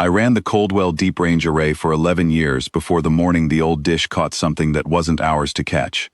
I ran the Coldwell Deep Range Array for 11 years before the morning the old dish caught something that wasn't ours to catch.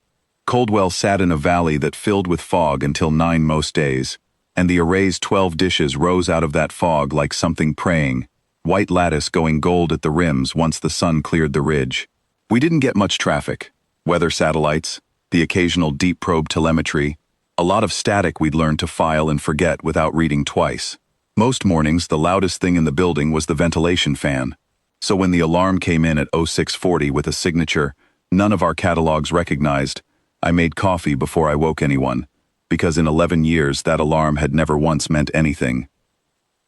Coldwell sat in a valley that filled with fog until 9 most days, and the array's 12 dishes rose out of that fog like something praying, white lattice going gold at the rims once the sun cleared the ridge. We didn't get much traffic. Weather satellites, the occasional deep probe telemetry, a lot of static we'd learned to file and forget without reading twice. Most mornings, the loudest thing in the building was the ventilation fan. So when the alarm came in at 0640 with a signature none of our catalogs recognized, I made coffee before I woke anyone, because in 11 years that alarm had never once meant anything.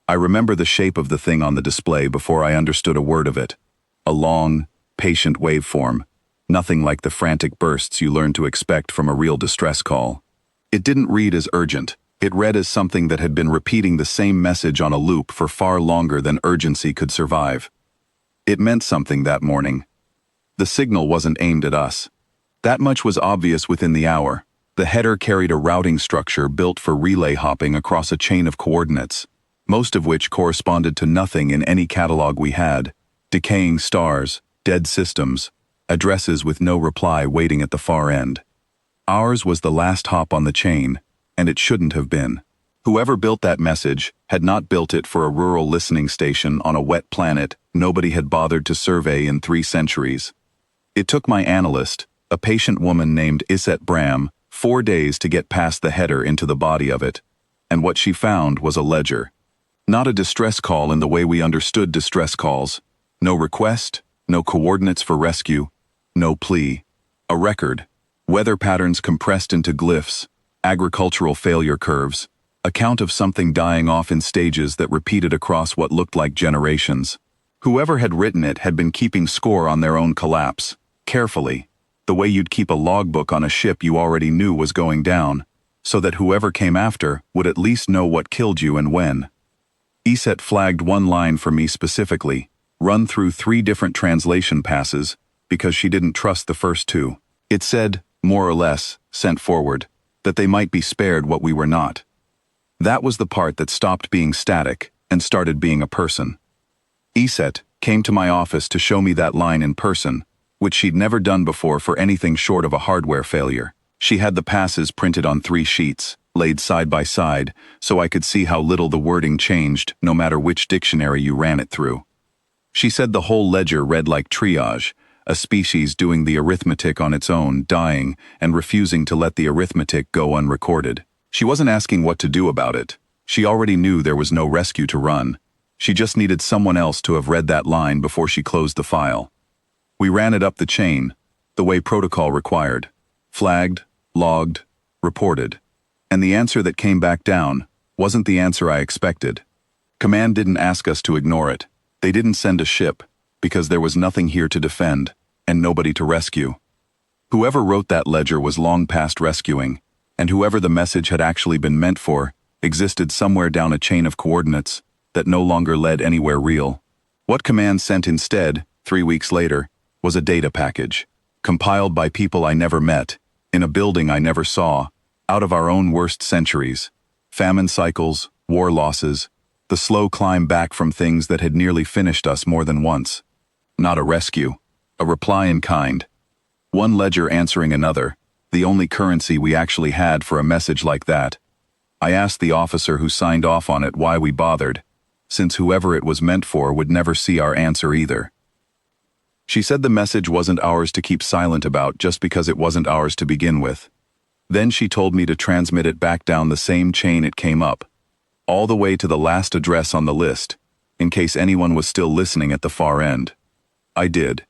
I remember the shape of the thing on the display before I understood a word of it. A long, patient waveform, nothing like the frantic bursts you learn to expect from a real distress call. It didn't read as urgent. It read as something that had been repeating the same message on a loop for far longer than urgency could survive. It meant something that morning. The signal wasn't aimed at us. That much was obvious within the hour. The header carried a routing structure built for relay hopping across a chain of coordinates, most of which corresponded to nothing in any catalog we had: decaying stars, dead systems, addresses with no reply waiting at the far end. Ours was the last hop on the chain, and it shouldn't have been. Whoever built that message had not built it for a rural listening station on a wet planet nobody had bothered to survey in 3 centuries. It took my analyst, a patient woman named Iset Bram, 4 days to get past the header into the body of it, and what she found was a ledger. Not a distress call in the way we understood distress calls. No request, no coordinates for rescue, no plea. A record. Weather patterns compressed into glyphs, agricultural failure curves, account of something dying off in stages that repeated across what looked like generations. Whoever had written it had been keeping score on their own collapse, carefully, the way you'd keep a logbook on a ship you already knew was going down, so that whoever came after would at least know what killed you and when. Iset flagged one line for me specifically, run through 3 different translation passes, because she didn't trust the first 2. It said, more or less, sent forward, that they might be spared what we were not. That was the part that stopped being static and started being a person. Iset came to my office to show me that line in person, which she'd never done before for anything short of a hardware failure. She had the passes printed on 3 sheets, laid side by side, so I could see how little the wording changed no matter which dictionary you ran it through. She said the whole ledger read like triage, a species doing the arithmetic on its own, dying, and refusing to let the arithmetic go unrecorded. She wasn't asking what to do about it. She already knew there was no rescue to run. She just needed someone else to have read that line before she closed the file. We ran it up the chain, the way protocol required. Flagged, logged, reported. And the answer that came back down wasn't the answer I expected. Command didn't ask us to ignore it. They didn't send a ship, because there was nothing here to defend, and nobody to rescue. Whoever wrote that ledger was long past rescuing, and whoever the message had actually been meant for existed somewhere down a chain of coordinates that no longer led anywhere real. What Command sent instead, 3 weeks later, was a data package, compiled by people I never met, in a building I never saw, out of our own worst centuries. Famine cycles, war losses, the slow climb back from things that had nearly finished us more than once. Not a rescue, a reply in kind. One ledger answering another, the only currency we actually had for a message like that. I asked the officer who signed off on it why we bothered, since whoever it was meant for would never see our answer either. She said the message wasn't ours to keep silent about just because it wasn't ours to begin with. Then she told me to transmit it back down the same chain it came up, all the way to the last address on the list, in case anyone was still listening at the far end. I did.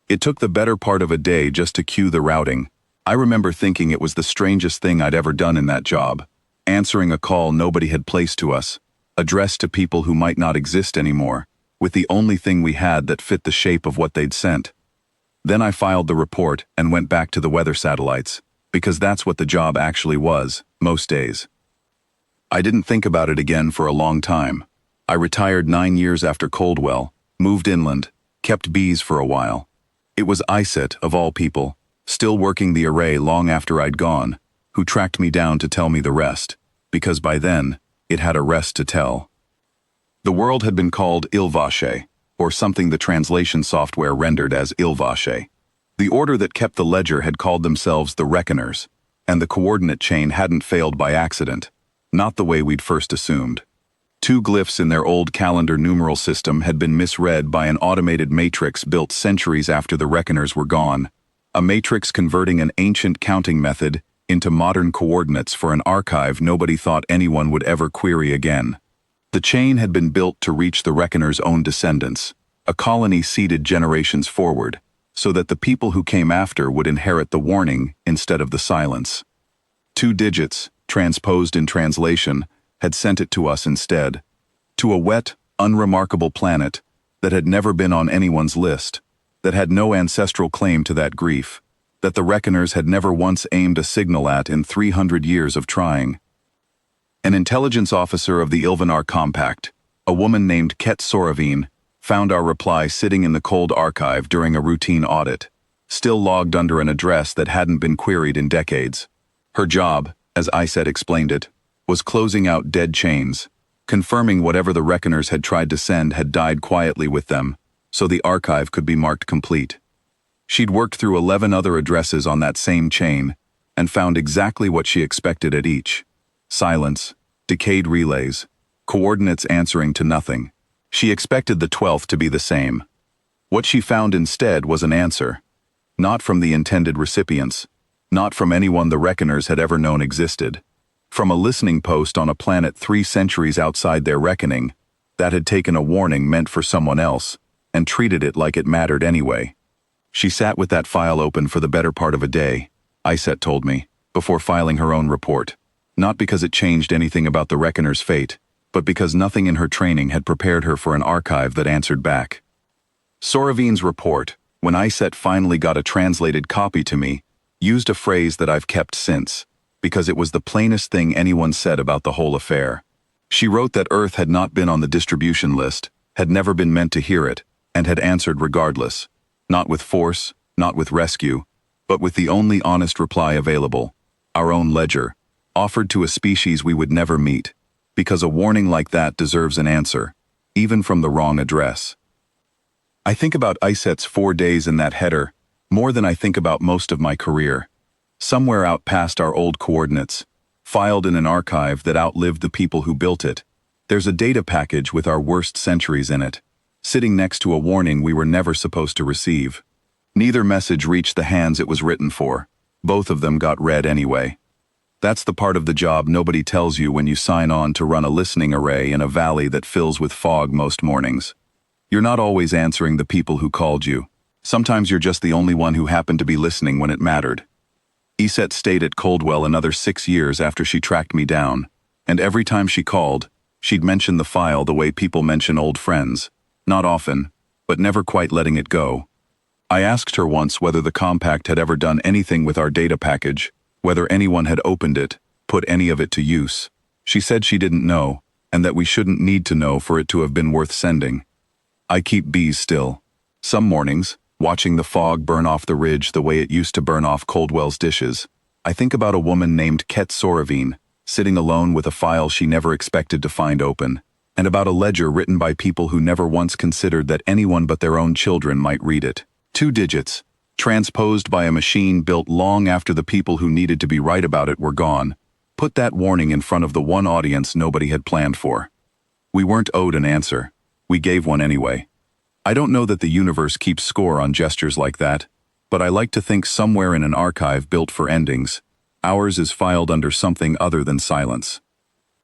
It took the better part of a day just to cue the routing. I remember thinking it was the strangest thing I'd ever done in that job, answering a call nobody had placed to us, addressed to people who might not exist anymore, with the only thing we had that fit the shape of what they'd sent. Then I filed the report and went back to the weather satellites, because that's what the job actually was, most days. I didn't think about it again for a long time. I retired 9 years after Coldwell, moved inland, kept bees for a while. It was Iset, of all people, still working the array long after I'd gone, who tracked me down to tell me the rest, because by then, it had a rest to tell. The world had been called Ilvache, or something the translation software rendered as Ilvache. The order that kept the ledger had called themselves the Reckoners, and the coordinate chain hadn't failed by accident, not the way we'd first assumed. Two glyphs in their old calendar numeral system had been misread by an automated matrix built centuries after the Reckoners were gone, a matrix converting an ancient counting method into modern coordinates for an archive nobody thought anyone would ever query again. The chain had been built to reach the Reckoners' own descendants, a colony seeded generations forward, so that the people who came after would inherit the warning instead of the silence. 2 digits, transposed in translation, had sent it to us instead, to a wet, unremarkable planet that had never been on anyone's list, that had no ancestral claim to that grief, that the Reckoners had never once aimed a signal at in 300 years of trying. An intelligence officer of the Ilvanar Compact, a woman named Ket Soravine, found our reply sitting in the cold archive during a routine audit, still logged under an address that hadn't been queried in decades. Her job, as Iset explained it, was closing out dead chains, confirming whatever the Reckoners had tried to send had died quietly with them, so the archive could be marked complete. She'd worked through 11 other addresses on that same chain, and found exactly what she expected at each. Silence, decayed relays, coordinates answering to nothing. She expected the 12th to be the same. What she found instead was an answer. Not from the intended recipients, not from anyone the Reckoners had ever known existed. From a listening post on a planet 3 centuries outside their reckoning, that had taken a warning meant for someone else, and treated it like it mattered anyway. She sat with that file open for the better part of a day, Iset told me, before filing her own report. Not because it changed anything about the Reckoner's fate, but because nothing in her training had prepared her for an archive that answered back. Soravine's report, when Iset finally got a translated copy to me, used a phrase that I've kept since, because it was the plainest thing anyone said about the whole affair. She wrote that Earth had not been on the distribution list, had never been meant to hear it, and had answered regardless. Not with force, not with rescue, but with the only honest reply available, our own ledger, offered to a species we would never meet, because a warning like that deserves an answer, even from the wrong address. I think about Iset's 4 days in that header more than I think about most of my career. Somewhere out past our old coordinates, filed in an archive that outlived the people who built it, there's a data package with our worst centuries in it, sitting next to a warning we were never supposed to receive. Neither message reached the hands it was written for. Both of them got read anyway. That's the part of the job nobody tells you when you sign on to run a listening array in a valley that fills with fog most mornings. You're not always answering the people who called you. Sometimes you're just the only one who happened to be listening when it mattered. Iset stayed at Coldwell another 6 years after she tracked me down, and every time she called, she'd mention the file the way people mention old friends. Not often, but never quite letting it go. I asked her once whether the Compact had ever done anything with our data package, whether anyone had opened it, put any of it to use. She said she didn't know, and that we shouldn't need to know for it to have been worth sending. I keep bees still. Some mornings, watching the fog burn off the ridge the way it used to burn off Coldwell's dishes, I think about a woman named Ket Soravine, sitting alone with a file she never expected to find open, and about a ledger written by people who never once considered that anyone but their own children might read it. 2 digits, transposed by a machine built long after the people who needed to be right about it were gone, put that warning in front of the one audience nobody had planned for. We weren't owed an answer. We gave one anyway. I don't know that the universe keeps score on gestures like that, but I like to think somewhere in an archive built for endings, ours is filed under something other than silence.